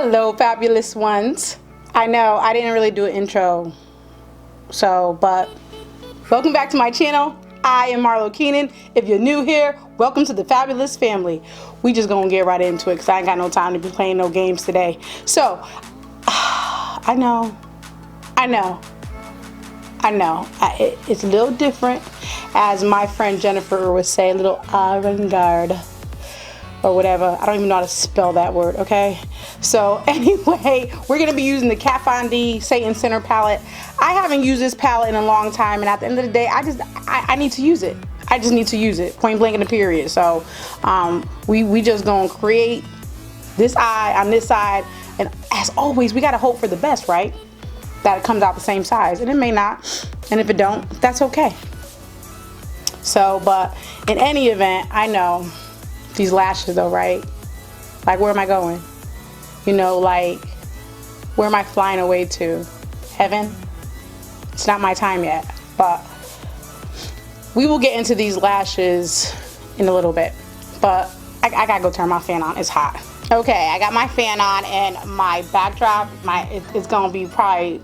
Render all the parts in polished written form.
Hello, fabulous ones. I know I didn't really do an intro, but welcome back to my channel. I am Marlo Keenan. If you're new here, welcome to the fabulous family. We just gonna get right into it because I ain't got no time to be playing no games today. So, I know. It's a little different, as my friend Jennifer would say, a little avant-garde or whatever. I don't even know how to spell that word, okay? So anyway, we're gonna be using the Kat Von D Satan Center palette. I haven't used this palette in a long time, and at the end of the day, I need to use it. I just need to use it, point blank in the period. So we just gonna create this eye on this side, and as always, we gotta hope for the best, right? That it comes out the same size, and it may not, and if it don't, that's okay. So, but in any event, I know these lashes though, right? Like, where am I going? You know, like, where am I flying away to? Heaven? It's not my time yet, but we will get into these lashes in a little bit. But I gotta go turn my fan on. It's hot. Okay, I got my fan on, and my backdrop, it's gonna be probably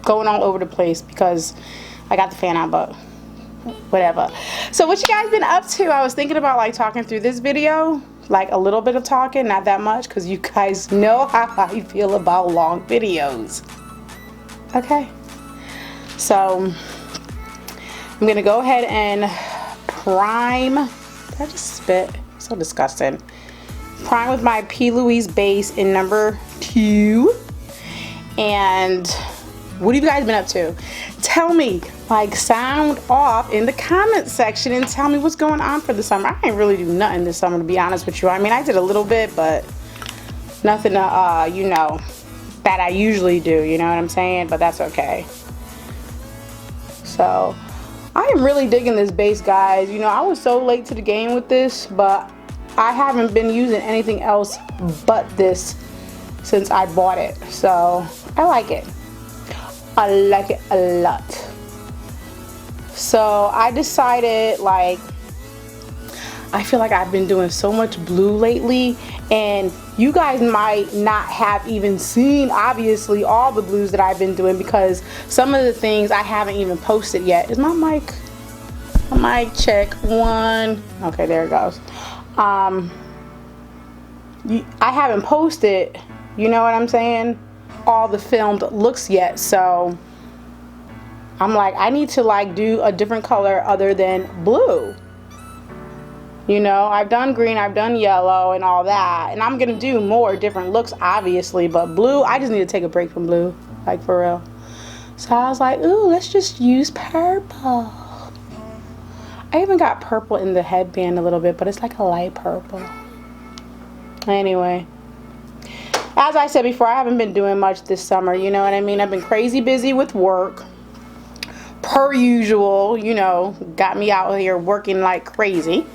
going all over the place because I got the fan on, but whatever. So what you guys been up to? I was thinking about like talking through this video, like a little bit of talking, not that much, because you guys know how I feel about long videos. Okay, so I'm gonna go ahead and prime. Did I just spit? So disgusting. Prime with my P. Louise base in number 2. And what have you guys been up to? Tell me, like, sound off in the comment section and tell me what's going on for the summer. I didn't really do nothing this summer, to be honest with you. I mean, I did a little bit, but nothing you know, that I usually do, you know what I'm saying? But that's okay. So I am really digging this base, guys. You know, I was so late to the game with this, but I haven't been using anything else but this since I bought it. So I like it. I like it a lot. So I decided, like, I feel like I've been doing so much blue lately, and you guys might not have even seen, obviously, all the blues that I've been doing, because some of the things I haven't even posted yet. Is my mic? My mic check 1. Okay, there it goes. I haven't posted, you know what I'm saying, all the filmed looks yet. So I'm like, I need to like do a different color other than blue. You know, I've done green, I've done yellow and all that, and I'm gonna do more different looks, obviously, but blue, I just need to take a break from blue, like, for real. So I was like, ooh, let's just use purple. I even got purple in the headband a little bit, but it's like a light purple. Anyway, as I said before, I haven't been doing much this summer, you know what I mean? I've been crazy busy with work, per usual, you know, got me out here working like crazy.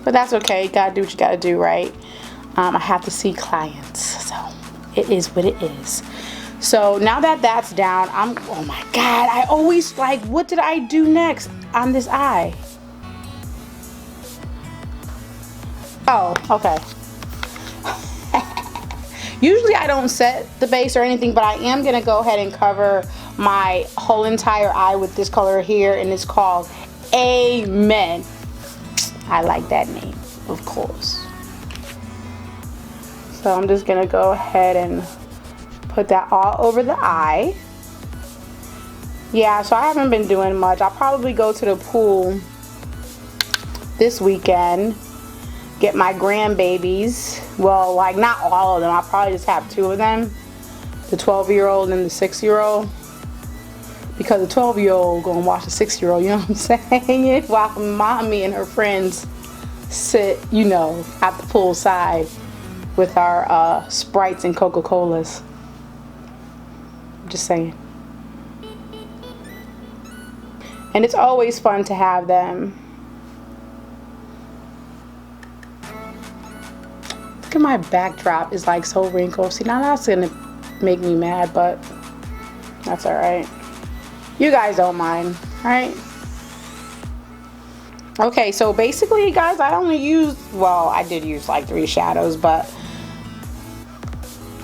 But that's okay, gotta do what you gotta do, right? I have to see clients, so it is what it is. So now that that's down, oh my God, I always like, what did I do next on this eye? Oh, okay. Usually I don't set the base or anything, but I am gonna go ahead and cover my whole entire eye with this color here, and it's called Amen. I like that name, of course. So I'm just gonna go ahead and put that all over the eye. Yeah, so I haven't been doing much. I'll probably go to the pool this weekend, get my grandbabies. Well, like, not all of them. I'll probably just have 2 of them, the 12-year-old and the 6-year-old, because the 12-year-old gonna watch the 6-year-old, you know what I'm saying, while mommy and her friends sit, you know, at the pool side with our Sprites and Coca-Colas. Just saying. And it's always fun to have them. Look at my backdrop, is like so wrinkled. See, now that's gonna make me mad, but that's alright. You guys don't mind, right? Okay, so basically, guys, I only used, well, I did use like 3 shadows, but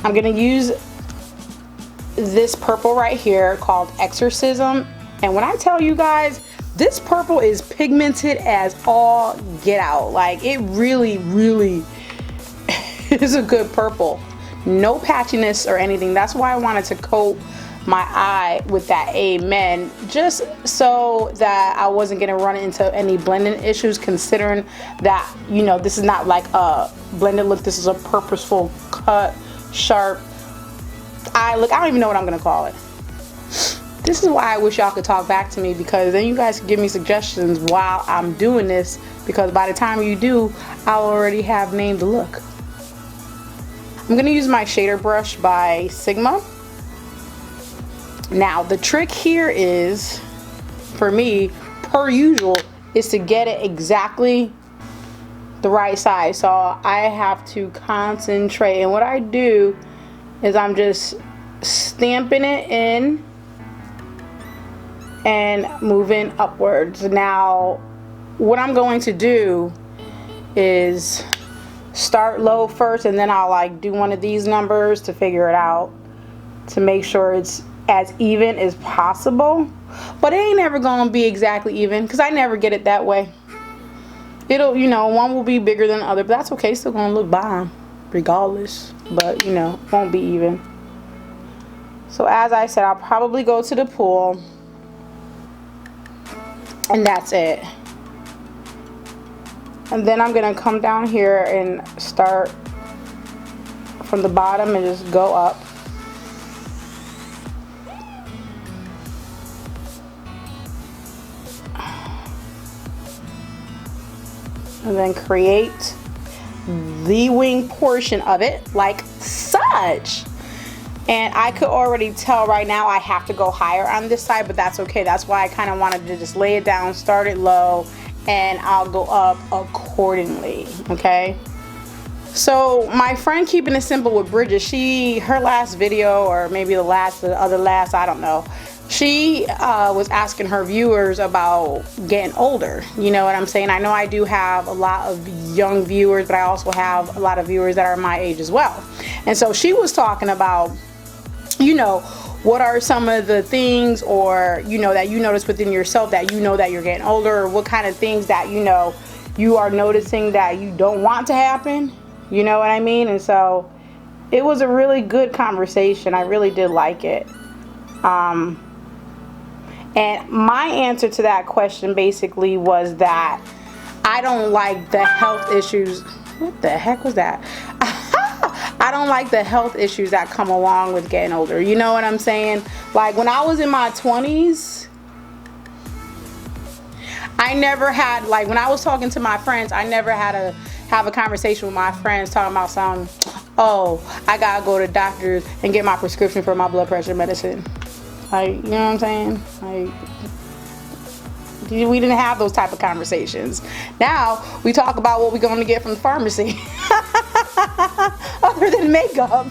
I'm gonna use this purple right here called Exorcism. And when I tell you guys, this purple is pigmented as all get out. Like, it really, really is a good purple. No patchiness or anything. That's why I wanted to coat my eye with that Amen, just so that I wasn't gonna run into any blending issues, considering that, you know, this is not like a blended look. This is a purposeful cut, sharp eye look. I don't even know what I'm gonna call it. This is why I wish y'all could talk back to me, because then you guys can give me suggestions while I'm doing this, because by the time you do, I'll already have named the look. I'm gonna use my shader brush by Sigma. Now the trick here is, for me, per usual, is to get it exactly the right size. So I have to concentrate, and what I do is I'm just stamping it in and moving upwards. Now what I'm going to do is start low first, and then I'll like do one of these numbers to figure it out, to make sure it's as even as possible. But it ain't never gonna be exactly even, because I never get it that way. It'll, you know, one will be bigger than the other, but that's okay. It's still gonna look bomb regardless, but you know, it won't be even. So as I said, I'll probably go to the pool, and that's it. And then I'm gonna come down here and start from the bottom and just go up. And then create the wing portion of it like such. And I could already tell right now I have to go higher on this side, but that's okay. That's why I kind of wanted to just lay it down, start it low, and I'll go up accordingly, okay? So my friend Keeping It Simple with Bridget, her last video, or maybe the other last, I don't know, she was asking her viewers about getting older. You know what I'm saying? I know I do have a lot of young viewers, but I also have a lot of viewers that are my age as well. And so she was talking about, you know, what are some of the things, or, you know, that you notice within yourself that you know that you're getting older, or what kind of things that, you know, you are noticing that you don't want to happen. You know what I mean? And so it was a really good conversation. I really did like it. And my answer to that question basically was that I don't like the health issues. What the heck was that? I don't like the health issues that come along with getting older. You know what I'm saying? Like when I was in my 20s, I never had, like when I was talking to my friends, I never had to have a conversation with my friends talking about something. Oh, I gotta go to the doctors and get my prescription for my blood pressure medicine. Like, you know what I'm saying? Like, we didn't have those type of conversations. Now we talk about what we're going to get from the pharmacy, other than makeup.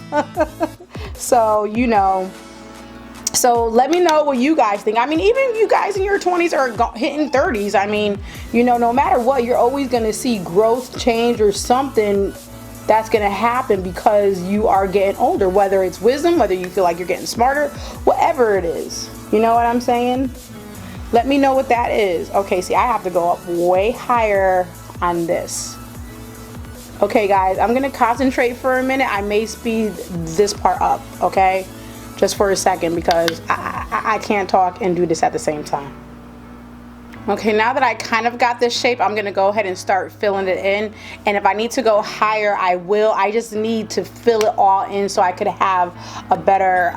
So, you know, so let me know what you guys think. I mean, even you guys in your 20s or hitting 30s, I mean, you know, no matter what, you're always going to see growth, change, or something that's going to happen because you are getting older, whether it's wisdom, whether you feel like you're getting smarter, whatever it is. You know what I'm saying? Let me know what that is. Okay, see, I have to go up way higher on this. Okay, guys, I'm going to concentrate for a minute. I may speed this part up, okay? Just for a second, because I can't talk and do this at the same time. Okay, now that I kind of got this shape, I'm going to go ahead and start filling it in. And if I need to go higher, I will. I just need to fill it all in so I could have a better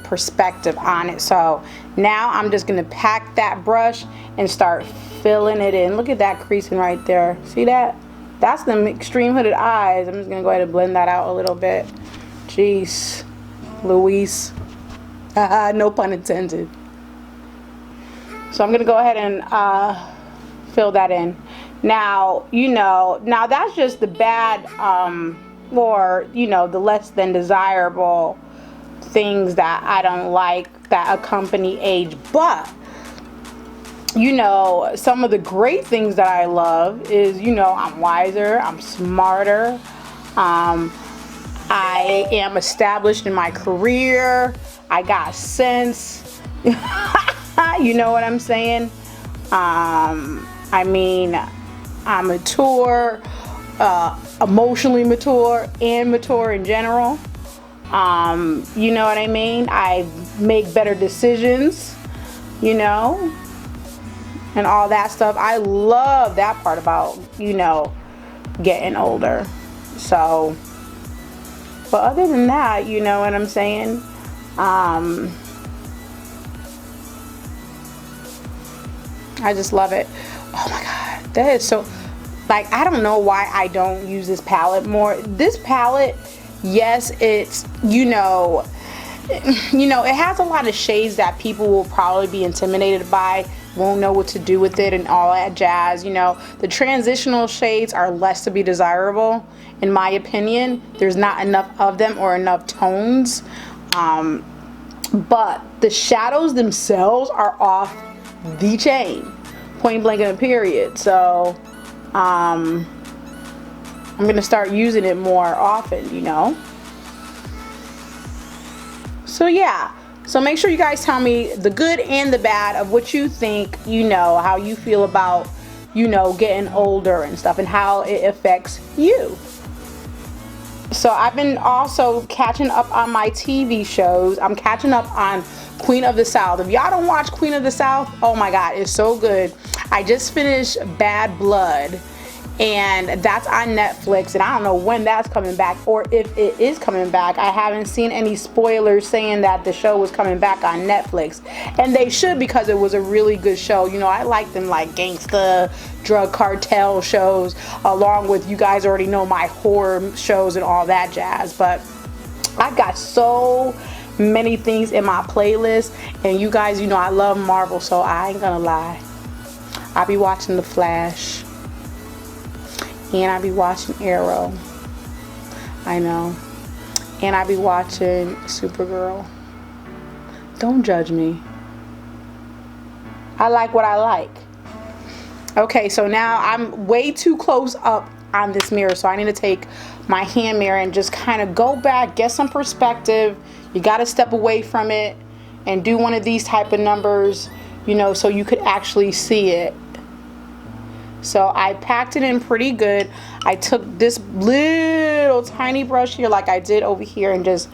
perspective on it. So now I'm just going to pack that brush and start filling it in. Look at that creasing right there. See that? That's the extreme hooded eyes. I'm just going to go ahead and blend that out a little bit. Jeez Louise. No pun intended. So I'm going to go ahead and fill that in. Now, you know, now that's just the bad, or, you know, the less than desirable things that I don't like that accompany age. But, you know, some of the great things that I love is, you know, I'm wiser, I'm smarter, I am established in my career. I got sense. You know what I'm saying? I mean, I'm mature, emotionally mature, and mature in general. You know what I mean? I make better decisions, you know, and all that stuff. I love that part about, you know, getting older. So, but other than that, you know what I'm saying? I just love it. Oh my God, that is so, like, I don't know why I don't use this palette more. This palette, yes, it's, you know, it has a lot of shades that people will probably be intimidated by, won't know what to do with it and all that jazz. You know, the transitional shades are less to be desirable, in my opinion. There's not enough of them or enough tones. But the shadows themselves are off the chain, point blank and period. So I'm gonna start using it more often, you know. So yeah, so make sure you guys tell me the good and the bad of what you think, you know, how you feel about, you know, getting older and stuff, and how it affects you. So I've been also catching up on my TV shows. I'm catching up on Queen of the South. If y'all don't watch Queen of the South, oh my God, it's so good. I just finished Bad Blood, and that's on Netflix, and I don't know when that's coming back, or if it is coming back. I haven't seen any spoilers saying that the show was coming back on Netflix, and they should, because it was a really good show. You know, I like them, like gangsta, drug cartel shows, along with, you guys already know, my horror shows and all that jazz. But I've got so many things in my playlist, and you guys, you know, I love Marvel, so I ain't gonna lie. I'll be watching The Flash, and I be watching Arrow. I know. And I be watching Supergirl. Don't judge me. I like what I like. Okay, so now I'm way too close up on this mirror, so I need to take my hand mirror and just kind of go back, get some perspective. You got to step away from it and do one of these type of numbers, you know, so you could actually see it. So I packed it in pretty good. I took this little tiny brush here, like I did over here, and just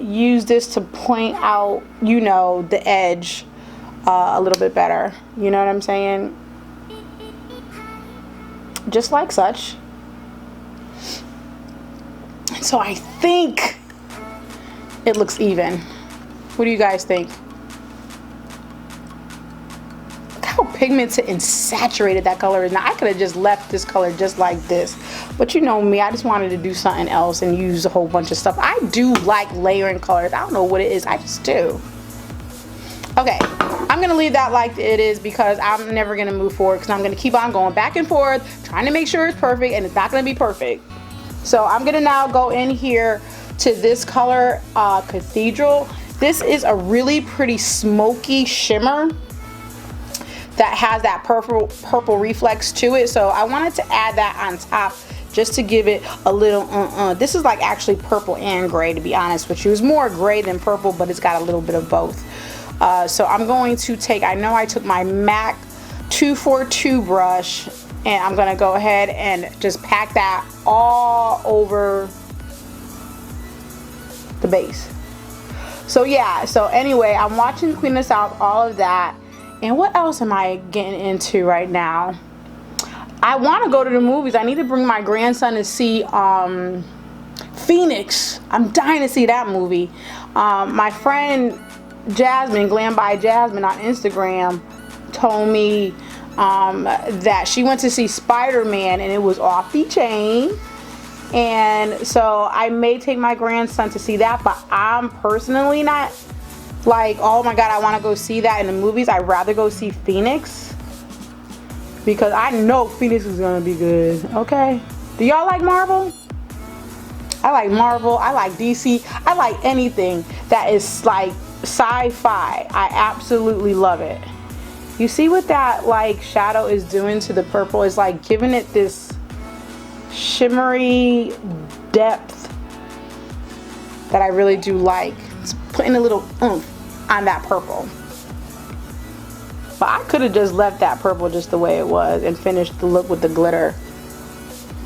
used this to point out, you know, the edge a little bit better. You know what I'm saying? Just like such. So I think it looks even. What do you guys think? How pigmented and saturated that color is. Now I could have just left this color just like this, but you know me, I just wanted to do something else and use a whole bunch of stuff. I do like layering colors. I don't know what it is, I just do. Okay, I'm gonna leave that like it is, because I'm never gonna move forward, because I'm gonna keep on going back and forth trying to make sure it's perfect, and it's not gonna be perfect. So I'm gonna now go in here to this color, Cathedral. This is a really pretty smoky shimmer that has that purple reflex to it, so I wanted to add that on top just to give it a little This is like actually purple and gray, to be honest with you. It's more gray than purple, but it's got a little bit of both. So I'm going to take, I know I took my MAC 242 brush, and I'm gonna go ahead and just pack that all over the base. So yeah, so anyway, I'm watching Queen of the South, all of that. And what else am I getting into right now? I want to go to the movies. I need to bring my grandson to see Phoenix. I'm dying to see that movie. My friend Jasmine, Glam by Jasmine on Instagram, told me that she went to see Spider-Man and it was off the chain. And so I may take my grandson to see that, but I'm personally not like, oh my God, I want to go see that in the movies. I'd rather go see Phoenix, because I know Phoenix is going to be good. Okay. Do y'all like Marvel? I like Marvel. I like DC. I like anything that is like sci-fi. I absolutely love it. You see what that like shadow is doing to the purple? It's like giving it this shimmery depth that I really do like. It's putting a little oomph on that purple. But I could have just left that purple just the way it was and finished the look with the glitter,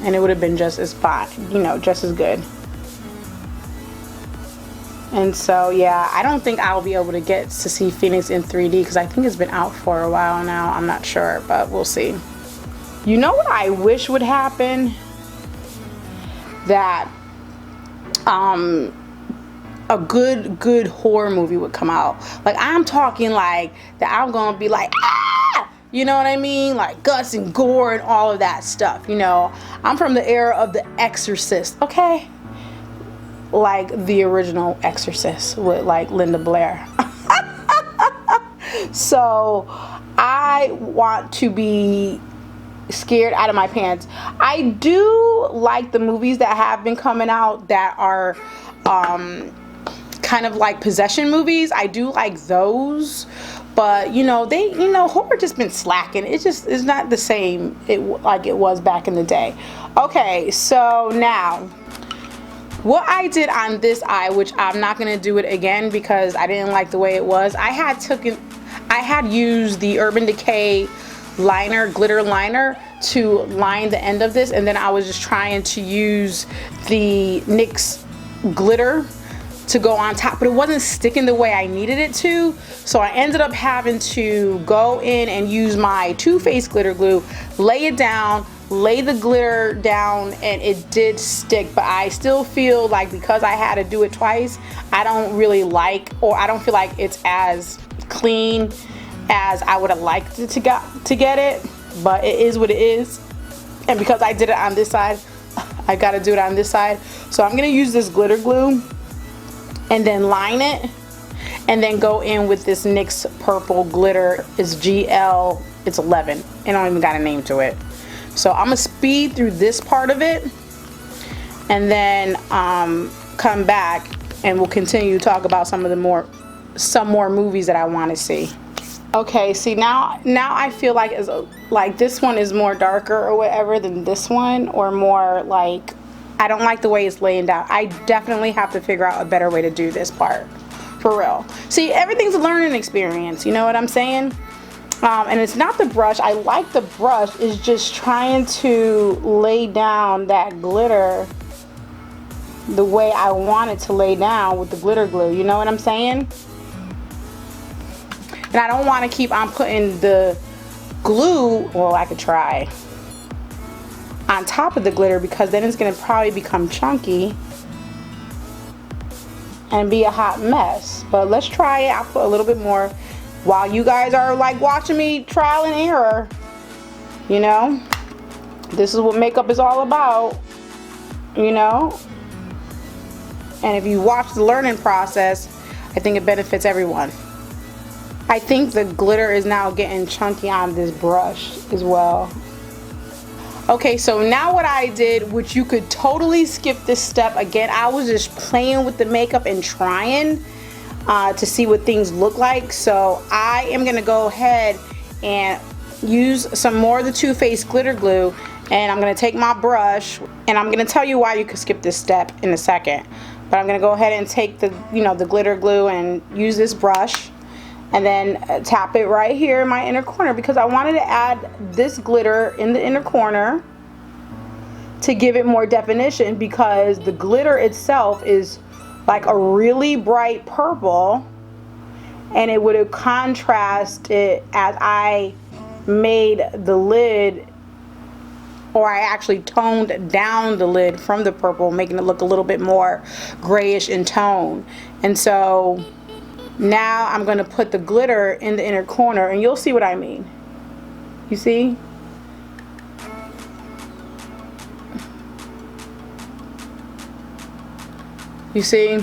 and it would have been just as fine, you know, just as good. And so yeah, I don't think I'll be able to get to see Phoenix in 3D because I think it's been out for a while now. I'm not sure, but we'll see. You know what I wish would happen? That a good horror movie would come out. Like, I'm talking like that I'm gonna be like, ah! You know what I mean? Like guts and gore and all of that stuff. You know, I'm from the era of The Exorcist, okay? Like the original Exorcist with like Linda Blair. So I want to be scared out of my pants. I do like the movies that have been coming out that are kind of like possession movies. I do like those, but you know, horror just been slacking. It just is not the same like it was back in the day. Okay, so now what I did on this eye, which I'm not gonna do it again because I didn't like the way it was. I had used the Urban Decay liner, glitter liner, to line the end of this, and then I was just trying to use the NYX glitter to go on top, but it wasn't sticking the way I needed it to, so I ended up having to go in and use my Too Faced glitter glue, lay it down, lay the glitter down, and it did stick. But I still feel like because I had to do it twice, I don't really like, or I don't feel like it's as clean as I would have liked it to get it, but it is what it is. And because I did it on this side, I gotta do it on this side. So I'm gonna use this glitter glue and then line it, and then go in with this NYX purple glitter. It's GL, it's 11. It don't even got a name to it. So I'm gonna speed through this part of it, and then come back and we'll continue to talk about some more movies that I want to see. Okay, see now I feel like this one is more darker or whatever than this one, or more like, I don't like the way it's laying down. I definitely have to figure out a better way to do this part, for real. See, everything's a learning experience, you know what I'm saying? And it's not the brush. I like the brush. It's just trying to lay down that glitter the way I want it to lay down with the glitter glue. You know what I'm saying? And I don't want to keep on putting the glue, well, I could try, on top of the glitter, because then it's going to probably become chunky and be a hot mess. But let's try it. I'll put a little bit more while you guys are like watching me trial and error. You know, this is what makeup is all about, you know. And if you watch the learning process, I think it benefits everyone. I think the glitter is now getting chunky on this brush as well. Okay, so now what I did, which you could totally skip this step, again, I was just playing with the makeup and trying to see what things look like. So I am gonna go ahead and use some more of the Too Faced glitter glue, and I'm gonna take my brush, and I'm gonna tell you why you could skip this step in a second. But I'm gonna go ahead and take the, the glitter glue and use this brush, and then tap it right here in my inner corner, because I wanted to add this glitter in the inner corner to give it more definition, because the glitter itself is like a really bright purple, and it would have contrasted as I made the lid, or I actually toned down the lid from the purple, making it look a little bit more grayish in tone. And so now I'm going to put the glitter in the inner corner, and you'll see what I mean. You see? You see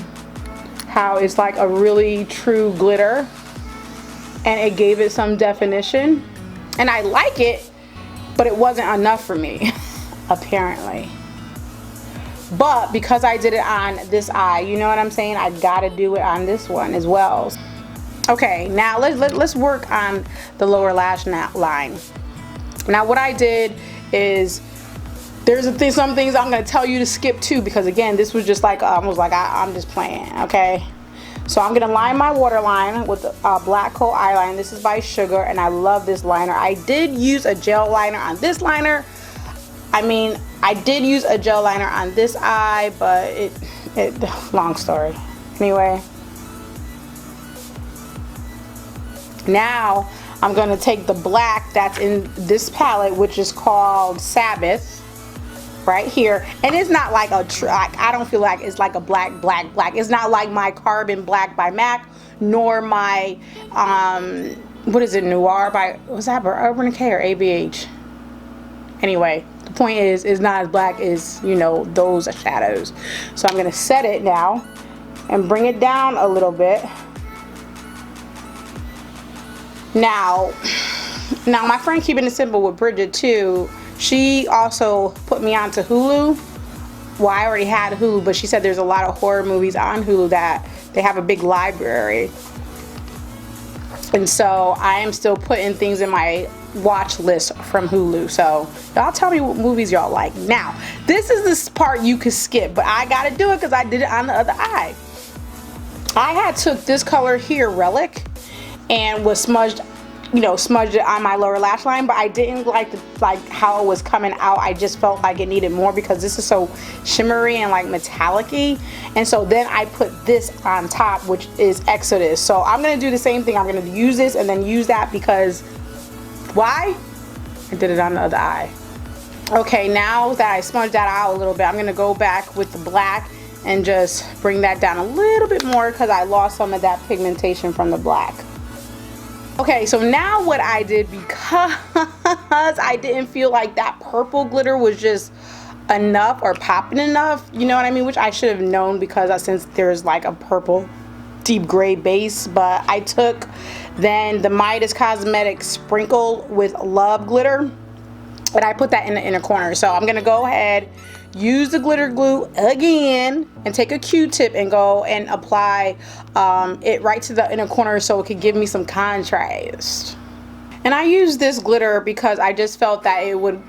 how it's like a really true glitter, and it gave it some definition, and I like it, but it wasn't enough for me apparently. But because I did it on this eye, you know what I'm saying, I gotta do it on this one as well. Okay, now let's work on the lower lash line. Now what I did is some things I'm gonna tell you to skip too, because again, this was just like almost like I'm just playing. Okay, so I'm gonna line my waterline with black coat eyeliner. This is by Sugar, and I love this liner. I did use a gel liner on this liner. I did use a gel liner on this eye, but it long story. Anyway, now I'm gonna take the black that's in this palette, which is called Sabbath, right here, and it's not like I don't feel like it's like a black. It's not like my Carbon Black by MAC, nor my what is it, Noir by, was that by Urban Decay or ABH? Anyway, the point is, it's not as black as, you know, those shadows. So I'm gonna set it now and bring it down a little bit. Now my friend Keeping It Simple with Bridget too, she also put me onto Hulu. Well, I already had Hulu, but she said there's a lot of horror movies on Hulu that they have a big library. And so I am still putting things in my watch list from Hulu. So y'all tell me what movies y'all like. Now, this is this part you could skip, but I gotta do it because I did it on the other eye. I had took this color here, Relic, and was smudged it on my lower lash line, but I didn't like how it was coming out. I just felt like it needed more because this is so shimmery and like metallic-y. And so then I put this on top, which is Exodus. So I'm gonna do the same thing. I'm gonna use this and then use that because why? I did it on the other eye. Okay, now that I smudged that out a little bit, I'm gonna go back with the black and just bring that down a little bit more because I lost some of that pigmentation from the black. Okay, so now what I did, because I didn't feel like that purple glitter was just enough or popping enough, you know what I mean, which I should have known because since there's like a purple deep gray base, but I took then the Midas Cosmetics Sprinkle with Love glitter and I put that in the inner corner. So I'm gonna go ahead, use the glitter glue again, and take a Q-tip and go and apply it right to the inner corner so it could give me some contrast. And I used this glitter because I just felt that it would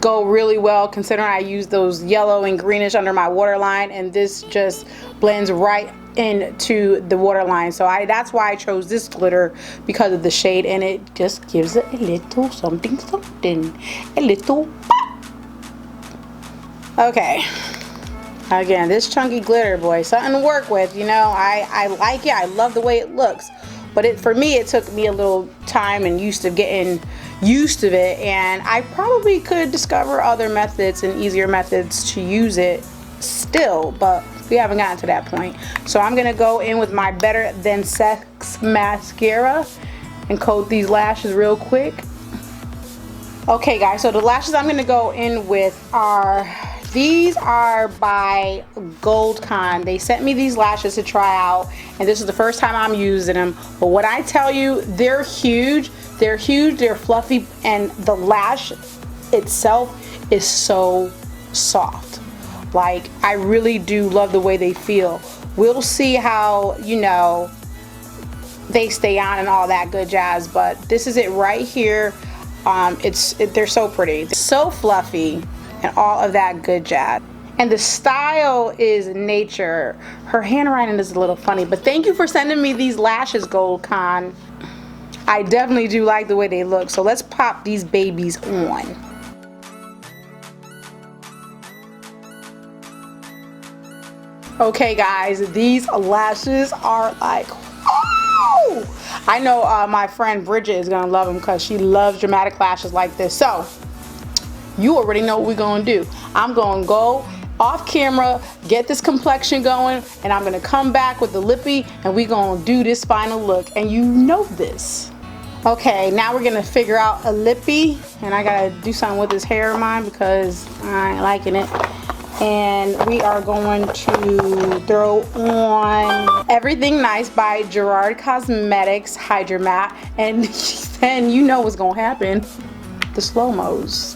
go really well considering I used those yellow and greenish under my waterline, and this just blends right into the waterline. So that's why I chose this glitter, because of the shade, and it just gives it a little something, a little pop. Okay, again, this chunky glitter, boy, something to work with, you know. I like it. I love the way it looks, but for me it took me a little time and getting used to it, and I probably could discover other methods and easier methods to use it still, but we haven't gotten to that point. So I'm gonna go in with my Better Than Sex mascara and coat these lashes real quick. Okay guys, so the lashes I'm gonna go in with these are by Goldcon. They sent me these lashes to try out, and this is the first time I'm using them. But when I tell you, they're huge, they're fluffy, and the lash itself is so soft. Like, I really do love the way they feel. We'll see how, you know, they stay on and all that good jazz, but this is it right here. They're so pretty, so fluffy, and all of that good jazz. And the style is nature. Her handwriting is a little funny, but thank you for sending me these lashes, Goldcon. I definitely do like the way they look. So let's pop these babies on. Okay guys, these lashes are like, oh! I know my friend Bridget is gonna love them because she loves dramatic lashes like this. So you already know what we're gonna do. I'm gonna go off camera, get this complexion going, and I'm gonna come back with the lippy and we're gonna do this final look, and you know this. Okay, now we're gonna figure out a lippy, and I gotta do something with this hair of mine because I ain't liking it. And we are going to throw on Everything Nice by Gerard Cosmetics Hydra Matte, and then you know what's gonna happen, the slow-mos.